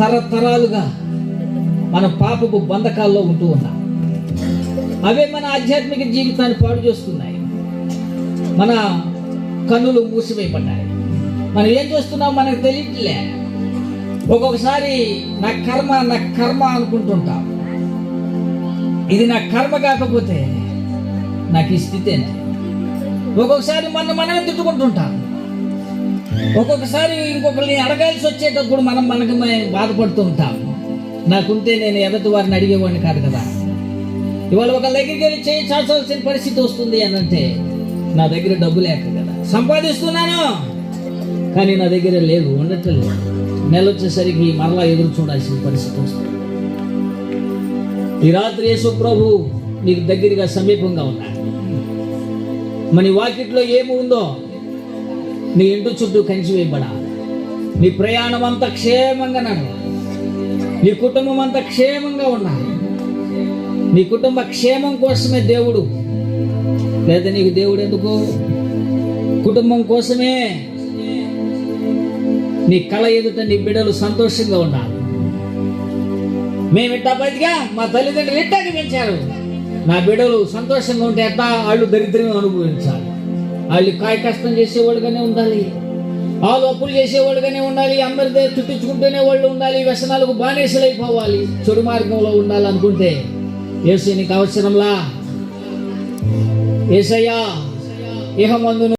తరతరాలుగా మన పాపపు బంధకాల్లో ఉంటూ ఉన్నాం. అవే మన ఆధ్యాత్మిక జీవితాన్ని పాడు చేస్తున్నాయి. మన కన్నులు మూసివేయబడ్డాయి. మనం ఏం చేస్తున్నాం మనకు తెలియట్లే. ఒక్కొక్కసారి నా కర్మ అనుకుంటుంటాం. ఇది నా కర్మ కాకపోతే నాకు ఈ స్థితి ఏంటి? ఒక్కొక్కసారి మనమే తిట్టుకుంటుంటాం. ఒక్కొక్కసారి ఇంకొకరిని అడగాల్సి వచ్చేటప్పుడు మనకి బాధపడుతూ ఉంటాం. నాకుంటే నేను ఎదుటి వారిని అడిగేవాడిని కాదు కదా. ఇవాళ ఒక దగ్గరికి వెళ్ళి చేయి చాచాల్సిన పరిస్థితి వస్తుంది అని అంటే నా దగ్గర డబ్బు లేక కదా. సంపాదిస్తున్నాను కానీ నా దగ్గర లేదు, ఉండట్లేదు. నెల వచ్చేసరికి మరలా ఎదురు చూడాల్సిన పరిస్థితి వస్తుంది. ఈ రాత్రి యేసు ప్రభు నీకు దగ్గరగా సమీపంగా ఉన్నాడు. మన వాకిట్లో ఏమి ఉందో నీ ఇంటి చుట్టూ కంచి వేయబడాలి. నీ ప్రయాణం అంతా క్షేమంగా నడవాలి. నీ కుటుంబం అంతా క్షేమంగా ఉండాలి. నీ కుటుంబ క్షేమం కోసమే దేవుడు, లేదా నీకు దేవుడు ఎందుకు? కుటుంబం కోసమే. నీ కళ ఎదుట నీ బిడ్డలు సంతోషంగా ఉండాలి. మేము ఇట్టా బతిగా, మా తల్లిదండ్రులు ఇట్టాకి పెంచారు, నా బిడ్డలు సంతోషంగా ఉంటే ఎట్టా వాళ్ళు దరిద్రం అనుభవించాలి. వాళ్ళు కాయ కష్టం చేసేవాడుగానే ఉండాలి, వాళ్ళు అప్పులు చేసేవాడుగానే ఉండాలి, అందరిదే చుట్టించుకుంటూనే వాళ్ళు ఉండాలి, వ్యసనాలకు బానేసలైపోవాలి, చెడు మార్గంలో ఉండాలనుకుంటే యేసు నీకు అవసరంలా. యేసయ్యా ఇహమందును